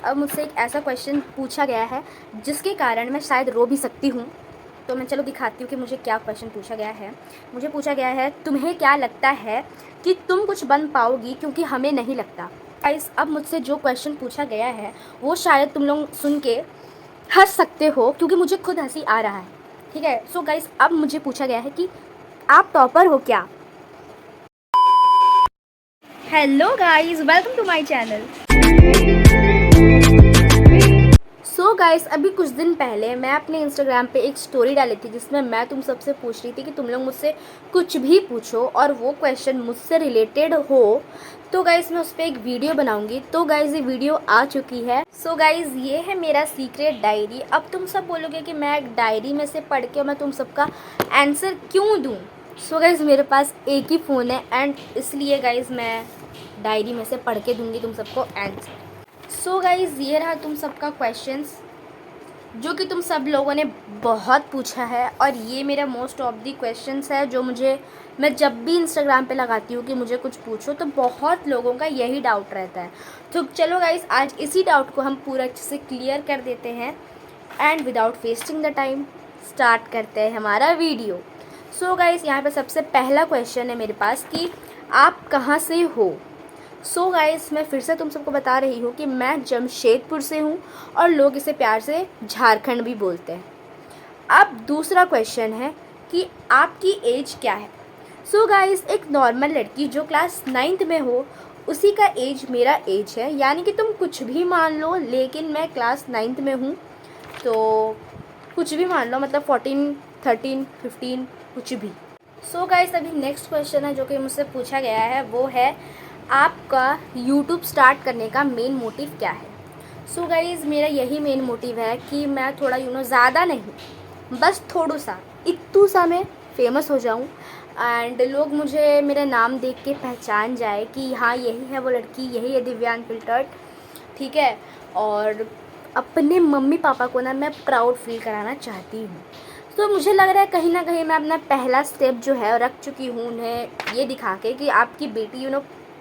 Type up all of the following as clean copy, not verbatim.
अब मुझसे एक ऐसा क्वेश्चन पूछा गया है जिसके कारण मैं शायद रो भी सकती हूँ। तो मैं चलो दिखाती हूँ कि मुझे क्या क्वेश्चन पूछा गया है। मुझे पूछा गया है, तुम्हें क्या लगता है कि तुम कुछ बन पाओगी क्योंकि हमें नहीं लगता। गाइस, अब मुझसे जो क्वेश्चन पूछा गया है वो शायद तुम लोग सुन के हंस सकते हो क्योंकि मुझे खुद हंसी आ रहा है। ठीक है, सो गाइस, अब मुझे पूछा गया है कि आप टॉपर हो क्या। Hello guys, welcome to my channel. So guys, अभी कुछ दिन पहले मैं अपने इंस्टाग्राम पे एक स्टोरी डाली थी जिसमें मैं तुम सबसे पूछ रही थी कि तुम लोग मुझसे कुछ भी पूछो और वो क्वेश्चन मुझसे रिलेटेड हो तो गाइस मैं उस पर एक वीडियो बनाऊंगी। तो गाइस ये वीडियो आ चुकी है। सो गाइस ये है मेरा सीक्रेट डायरी। अब तुम सब बोलोगे कि मैं एक डायरी में से पढ़ के मैं तुम सबका आंसर क्यों दूँ। सो गाइस मेरे पास एक ही फ़ोन है एंड इसलिए गाइस मैं डायरी में से पढ़ के दूंगी तुम सबको आंसर। सो गाइस ये रहा तुम सबका क्वेश्चंस जो कि तुम सब लोगों ने बहुत पूछा है और ये मेरा मोस्ट ऑफ दी क्वेश्चंस है जो मैं जब भी इंस्टाग्राम पे लगाती हूँ कि मुझे कुछ पूछो तो बहुत लोगों का यही डाउट रहता है। तो चलो गाइस आज इसी डाउट को हम पूरा अच्छे से क्लियर कर देते हैं and without wasting the time start करते हैं हमारा वीडियो। सो गाइस यहाँ पे सबसे पहला क्वेश्चन है मेरे पास कि आप कहाँ से हो। सो गाइस मैं फिर से तुम सबको बता रही हूँ कि मैं जमशेदपुर से हूँ और लोग इसे प्यार से झारखंड भी बोलते हैं। अब दूसरा क्वेश्चन है कि आपकी एज क्या है। सो गाइस एक नॉर्मल लड़की जो क्लास 9th में हो उसी का एज मेरा एज है, यानी कि तुम कुछ भी मान लो लेकिन मैं क्लास 9th में हूँ तो कुछ भी मान लो, मतलब 14, 13, 15 कुछ भी। सो गाइस अभी नेक्स्ट क्वेश्चन है जो कि मुझसे पूछा गया है, वो है आपका यूट्यूब स्टार्ट करने का मेन मोटिव क्या है। सो गाइस मेरा यही मेन मोटिव है कि मैं थोड़ा ज़्यादा नहीं बस थोड़ा सा इतू सा मैं फेमस हो जाऊँ एंड लोग मुझे मेरा नाम देख के पहचान जाए कि हाँ यही है वो लड़की, यही है दिव्यांग फिल्टर्ड। ठीक है, और अपने मम्मी पापा को ना मैं प्राउड फील कराना चाहती हूँ। तो मुझे लग रहा है कहीं ना कहीं मैं अपना पहला स्टेप जो है रख चुकी हूँ उन्हें ये दिखा के कि आपकी बेटी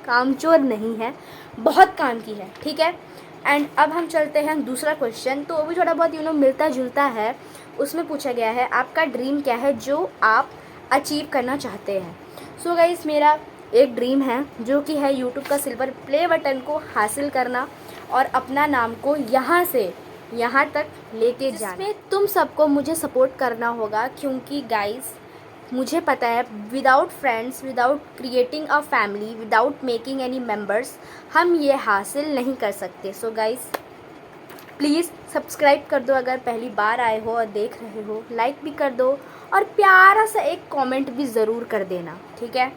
कामचोर नहीं है, बहुत काम की है। ठीक है, एंड अब हम चलते हैं दूसरा क्वेश्चन, तो वो भी थोड़ा बहुत मिलता जुलता है। उसमें पूछा गया है आपका ड्रीम क्या है जो आप अचीव करना चाहते हैं। सो गाइस मेरा एक ड्रीम है जो कि है यूट्यूब का सिल्वर प्ले बटन को हासिल करना और अपना नाम को यहाँ से यहाँ तक लेके जाना। जिसमें तुम सबको मुझे सपोर्ट करना होगा क्योंकि गाइस मुझे पता है without friends, without creating a family, without making any members हम ये हासिल नहीं कर सकते। सो गाइस प्लीज़ सब्सक्राइब कर दो अगर पहली बार आए हो और देख रहे हो, लाइक भी कर दो और प्यारा सा एक कमेंट भी ज़रूर कर देना। ठीक है,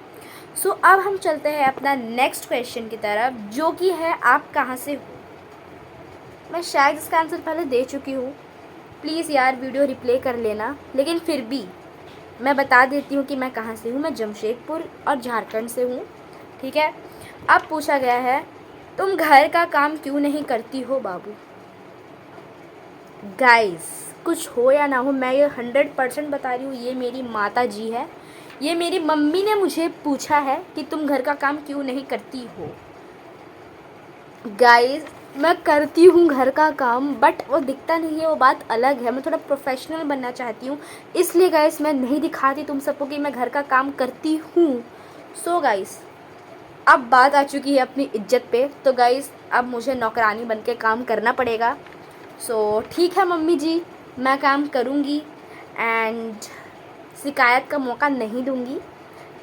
सो अब हम चलते हैं अपना नेक्स्ट क्वेश्चन की तरफ जो कि है आप कहाँ से हो। मैं शायद इसका आंसर पहले दे चुकी हूँ, प्लीज़ यार वीडियो रिप्ले कर लेना, लेकिन फिर भी मैं बता देती हूँ कि मैं कहाँ से हूँ। मैं जमशेदपुर और झारखंड से हूँ। ठीक है, अब पूछा गया है तुम घर का काम क्यों नहीं करती हो बाबू। गाइस कुछ हो या ना हो मैं ये 100% बता रही हूँ, ये मेरी माता जी है, ये मेरी मम्मी ने मुझे पूछा है कि तुम घर का काम क्यों नहीं करती हो। गाइस मैं करती हूँ घर का काम बट वो दिखता नहीं है, वो बात अलग है। मैं थोड़ा प्रोफेशनल बनना चाहती हूँ इसलिए गाइस मैं नहीं दिखाती तुम सबको कि मैं घर का काम करती हूँ। सो गाइस अब बात आ चुकी है अपनी इज्जत पे, तो गाइस अब मुझे नौकरानी बन के काम करना पड़ेगा। सो ठीक है मम्मी जी, मैं काम करूँगी एंड शिकायत का मौका नहीं दूँगी।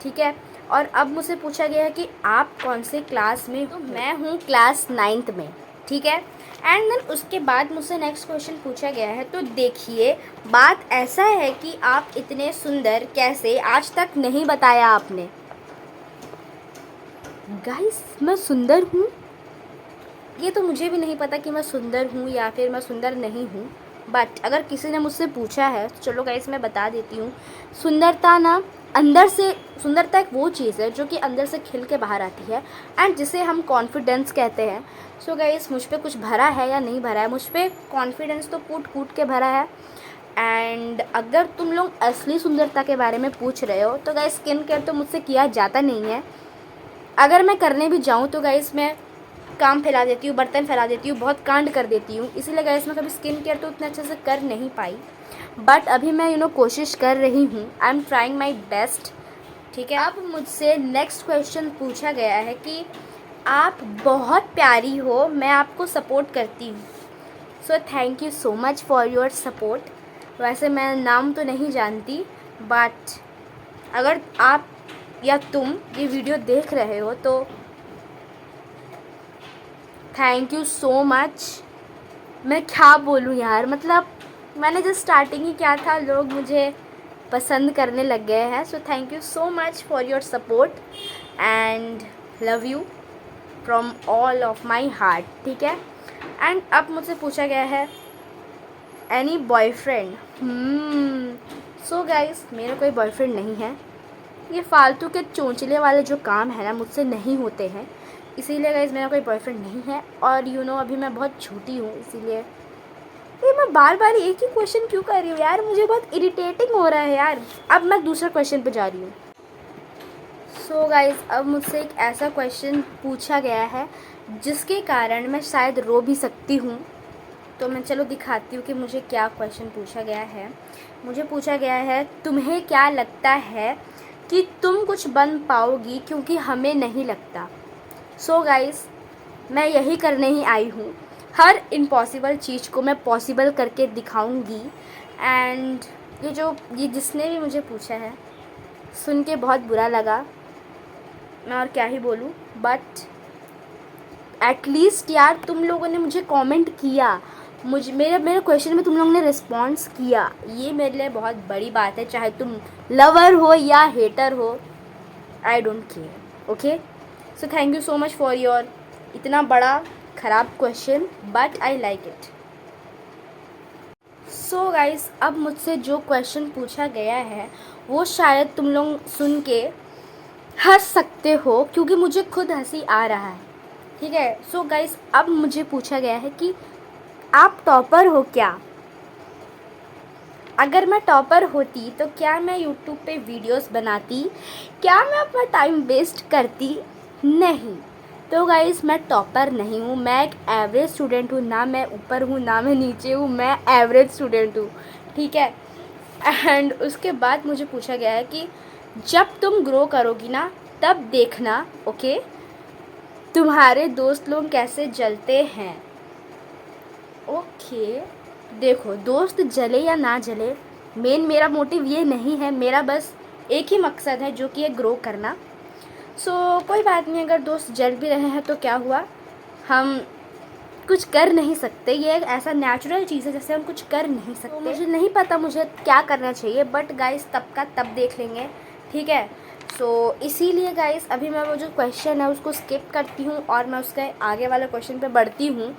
ठीक है, और अब मुझसे पूछा गया है कि आप कौन से क्लास में हो। तो मैं हूँ क्लास 9th में। ठीक है, एंड देन उसके बाद मुझसे नेक्स्ट क्वेश्चन पूछा गया है, तो देखिए बात ऐसा है कि आप इतने सुंदर कैसे, आज तक नहीं बताया आपने। गाइस मैं सुंदर हूँ, ये तो मुझे भी नहीं पता कि मैं सुंदर हूँ या फिर मैं सुंदर नहीं हूँ, बट अगर किसी ने मुझसे पूछा है तो चलो गाइस मैं बता देती हूँ। सुंदरता ना अंदर से, सुंदरता एक वो चीज़ है जो कि अंदर से खिल के बाहर आती है एंड जिसे हम कॉन्फिडेंस कहते हैं। सो गाइस मुझ पे कुछ भरा है या नहीं भरा है, मुझ पे कॉन्फिडेंस तो कूट कूट के भरा है। एंड अगर तुम लोग असली सुंदरता के बारे में पूछ रहे हो तो गाइस स्किन केयर तो मुझसे किया जाता नहीं है। अगर मैं करने भी जाऊँ तो गाइस मैं काम फैला देती हूँ, बर्तन फैला देती हूँ, बहुत कांड कर देती हूँ। इसीलिए गाइस मैं कभी स्किन केयर तो उतने अच्छे से कर नहीं पाई, बट अभी मैं कोशिश कर रही हूँ। I am trying my best. ठीक है, अब मुझसे नेक्स्ट क्वेश्चन पूछा गया है कि आप बहुत प्यारी हो, मैं आपको सपोर्ट करती हूँ। So thank you so much for your support. वैसे मैं नाम तो नहीं जानती, बट अगर आप या तुम ये वीडियो देख रहे हो तो थैंक यू सो मच। मैं क्या बोलूँ यार, मतलब मैंने जस्ट स्टार्टिंग ही किया था, लोग मुझे पसंद करने लग गए हैं। So thank you so much for your support and love you from all of my heart. ठीक है, एंड अब मुझसे पूछा गया है एनी बॉयफ्रेंड। सो गाइस मेरा कोई बॉयफ्रेंड नहीं है। ये फालतू के चोंचले वाले जो काम है ना, मुझसे नहीं होते हैं, इसीलिए गाइस मेरा कोई बॉयफ्रेंड नहीं है। और अभी मैं बहुत छोटी हूँ, इसीलिए ये मैं बार बार एक ही क्वेश्चन क्यों कर रही हूँ यार, मुझे बहुत इरिटेटिंग हो रहा है यार। अब मैं दूसरा क्वेश्चन पे जा रही हूँ। सो गाइस अब मुझसे एक ऐसा क्वेश्चन पूछा गया है जिसके कारण मैं शायद रो भी सकती हूँ। तो मैं चलो दिखाती हूँ कि मुझे क्या क्वेश्चन पूछा गया है। मुझे पूछा गया है, तुम्हें क्या लगता है कि तुम कुछ बन पाओगी क्योंकि हमें नहीं लगता। सो गाइस मैं यही करने ही आई हूँ, हर इम्पॉसिबल चीज़ को मैं पॉसिबल करके दिखाऊंगी। एंड ये जिसने भी मुझे पूछा है, सुन के बहुत बुरा लगा, मैं और क्या ही बोलूँ। बट एटलीस्ट यार तुम लोगों ने मुझे कमेंट किया, मेरे क्वेश्चन में तुम लोगों ने रिस्पॉन्स किया, ये मेरे लिए बहुत बड़ी बात है। चाहे तुम लवर हो या हेटर हो, I don't care. Okay, so thank you so much for your इतना बड़ा ख़राब question, but I like it. So guys अब मुझसे जो क्वेश्चन पूछा गया है वो शायद तुम लोग सुन के हंस सकते हो, क्योंकि मुझे खुद हंसी आ रहा है। ठीक है, सो गाइस अब मुझे पूछा गया है कि आप टॉपर हो क्या। अगर मैं टॉपर होती तो क्या मैं यूट्यूब पे वीडियोस बनाती, क्या मैं अपना टाइम वेस्ट करती? नहीं। तो गाइस मैं टॉपर नहीं हूँ, मैं एक एवरेज स्टूडेंट हूँ। ना मैं ऊपर हूँ ना मैं नीचे हूँ, मैं एवरेज स्टूडेंट हूँ। ठीक है, एंड उसके बाद मुझे पूछा गया है कि जब तुम ग्रो करोगी ना तब देखना, ओके, तुम्हारे दोस्त लोग कैसे जलते हैं। ओके, देखो दोस्त जले या ना जले, मेरा मोटिव ये नहीं है। मेरा बस एक ही मकसद है जो कि है ग्रो करना। सो कोई बात नहीं, अगर दोस्त जल भी रहे हैं तो क्या हुआ, हम कुछ कर नहीं सकते। ये एक ऐसा नेचुरल चीज़ है जैसे हम कुछ कर नहीं सकते। तो मुझे नहीं पता मुझे क्या करना चाहिए, बट गाइस तब का तब देख लेंगे। ठीक है, सो इसीलिए गाइस अभी मैं वो जो क्वेश्चन है उसको स्किप करती हूँ और मैं उसके आगे वाले क्वेश्चन पे बढ़ती हूँ,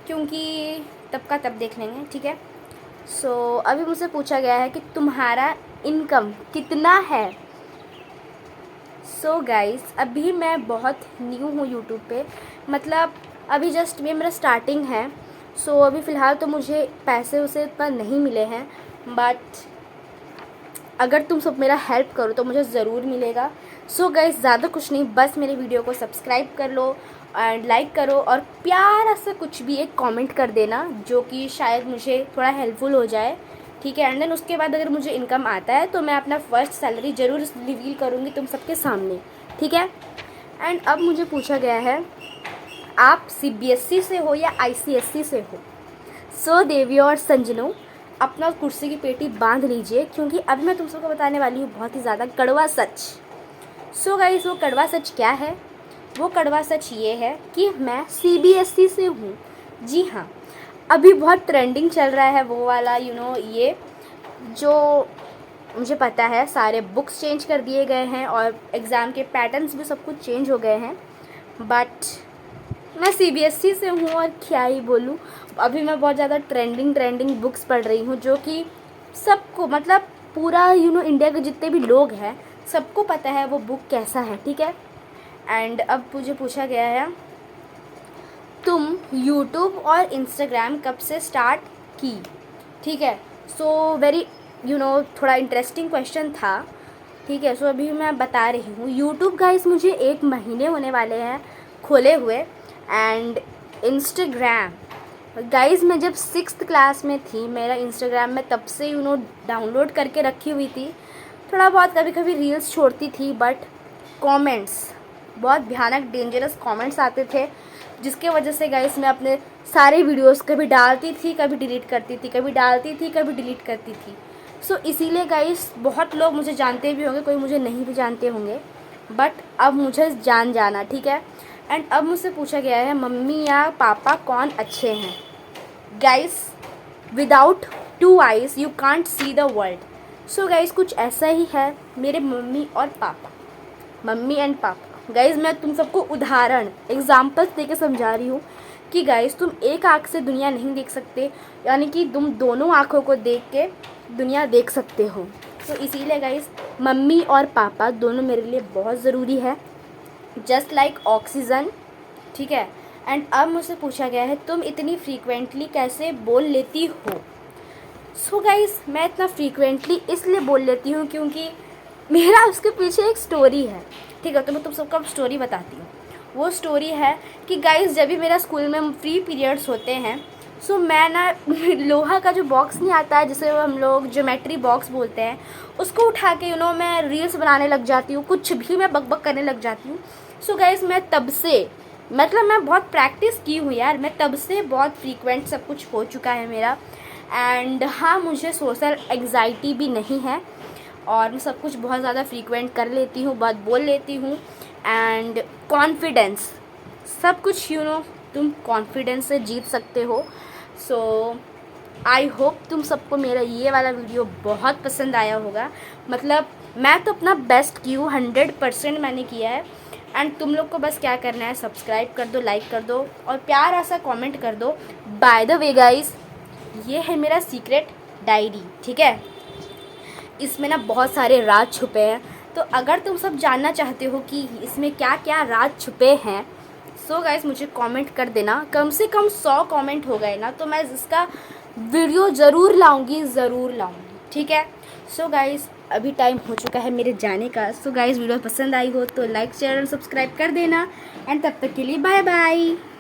क्योंकि तब का तब देख लेंगे। ठीक है, सो अभी मुझसे पूछा गया है कि तुम्हारा इनकम कितना है। सो गाइस अभी मैं बहुत न्यू हूँ यूट्यूब पे, मतलब अभी जस्ट ये मेरा स्टार्टिंग है। सो अभी फ़िलहाल तो मुझे पैसे उसे इतना नहीं मिले हैं, बट अगर तुम सब मेरा हेल्प करो तो मुझे ज़रूर मिलेगा। सो गाइस ज़्यादा कुछ नहीं, बस मेरे वीडियो को सब्सक्राइब कर लो एंड लाइक करो और प्यारा सा कुछ भी एक कमेंट कर देना, जो कि शायद मुझे थोड़ा हेल्पफुल हो जाए। ठीक है, एंड देन उसके बाद अगर मुझे इनकम आता है तो मैं अपना फर्स्ट सैलरी ज़रूर रिवील करूँगी तुम सबके सामने। ठीक है, एंड अब मुझे पूछा गया है आप CBSE से हो या ICSE से हो। सो देवी और संजनों अपना कुर्सी की पेटी बांध लीजिए, क्योंकि अभी मैं तुम सबको बताने वाली हूँ बहुत ही ज़्यादा कड़वा सच। सो गाइस वो कड़वा सच क्या है? वो कड़वा सच ये है कि मैं CBSE से हूँ। जी हाँ, अभी बहुत ट्रेंडिंग चल रहा है वो वाला ये जो मुझे पता है, सारे बुक्स चेंज कर दिए गए हैं और एग्ज़ाम के पैटर्न्स भी सब कुछ चेंज हो गए हैं, बट मैं CBSE से हूँ और क्या ही बोलूँ। अभी मैं बहुत ज़्यादा ट्रेंडिंग बुक्स पढ़ रही हूँ, जो कि सबको, मतलब पूरा इंडिया के जितने भी लोग हैं सबको पता है वो बुक कैसा है। ठीक है, एंड अब मुझे पूछा गया है तुम YouTube और Instagram कब से स्टार्ट की। ठीक है, सो वेरी थोड़ा इंटरेस्टिंग क्वेश्चन था। ठीक है, सो अभी मैं बता रही हूँ। YouTube गाइस मुझे 1 महीने होने वाले हैं खोले हुए, एंड इंस्टाग्राम गाइज़, मैं जब 6th क्लास में थी, मेरा इंस्टाग्राम में तब से डाउनलोड करके रखी हुई थी। थोड़ा बहुत कभी कभी रील्स छोड़ती थी, बट कमेंट्स बहुत भयानक डेंजरस कमेंट्स आते थे, जिसके वजह से गाइस मैं अपने सारे वीडियोस कभी डालती थी, कभी डिलीट करती थी, कभी डालती थी, कभी डिलीट करती थी। सो इसीलिए गाइस बहुत लोग मुझे जानते भी होंगे, कोई मुझे नहीं भी जानते होंगे, बट अब मुझे जान जाना, ठीक है। एंड अब मुझसे पूछा गया है मम्मी या पापा कौन अच्छे हैं। Guys, without 2 eyes you can't see the world. So guys कुछ ऐसा ही है मेरे मम्मी और पापा, मम्मी एंड पापा। गाइज़ मैं तुम सबको उदाहरण एग्जाम्पल्स दे के समझा रही हूँ कि गाइज़ तुम एक आँख से दुनिया नहीं देख सकते, यानी कि तुम दोनों आँखों को देख के दुनिया देख सकते हो। तो इसीलिए गाइज़ मम्मी और पापा दोनों मेरे लिए बहुत ज़रूरी है, जस्ट लाइक ऑक्सीजन, ठीक है। एंड अब मुझसे पूछा गया है तुम इतनी फ्रीक्वेंटली कैसे बोल लेती हो। सो गाइज़ मैं इतना फ्रीक्वेंटली इसलिए बोल लेती हूँ क्योंकि मेरा उसके पीछे एक स्टोरी है, ठीक है। तो मैं तुम सबको अब स्टोरी बताती हूँ। वो स्टोरी है कि गाइस जब भी मेरा स्कूल में फ्री पीरियड्स होते हैं, सो मैं ना लोहा का जो बॉक्स नहीं आता है जिसे हम लोग ज्योमेट्री बॉक्स बोलते हैं, उसको उठा के मैं रील्स बनाने लग जाती हूँ, कुछ भी मैं बक करने लग जाती हूँ। सो गाइस मैं तब से, मतलब मैं बहुत प्रैक्टिस की हूँ यार, मैं तब से बहुत फ्रीक्वेंट सब कुछ हो चुका है मेरा। एंड हाँ, मुझे सोशल एंग्जाइटी भी नहीं है और मैं सब कुछ बहुत ज़्यादा फ्रीक्वेंट कर लेती हूँ, बहुत बोल लेती हूँ। एंड कॉन्फिडेंस, सब कुछ तुम कॉन्फिडेंस से जीत सकते हो। सो आई होप तुम सबको मेरा ये वाला वीडियो बहुत पसंद आया होगा। मतलब मैं तो अपना बेस्ट की हूँ, 100% मैंने किया है। एंड तुम लोग को बस क्या करना है, सब्सक्राइब कर दो, लाइक कर दो और प्यारा सा कमेंट कर दो। बाय द वे गाइस, ये है मेरा सीक्रेट डायरी, ठीक है। इसमें ना बहुत सारे राज छुपे हैं, तो अगर तुम सब जानना चाहते हो कि इसमें क्या क्या राज छुपे हैं, सो गाइस मुझे कमेंट कर देना। कम से कम 100 कमेंट हो गए ना तो मैं इसका वीडियो ज़रूर लाऊंगी, ठीक है। सो गाइस अभी टाइम हो चुका है मेरे जाने का। सो गाइस वीडियो पसंद आई हो तो लाइक शेयर और सब्सक्राइब कर देना। एंड तब तक के लिए बाय बाय।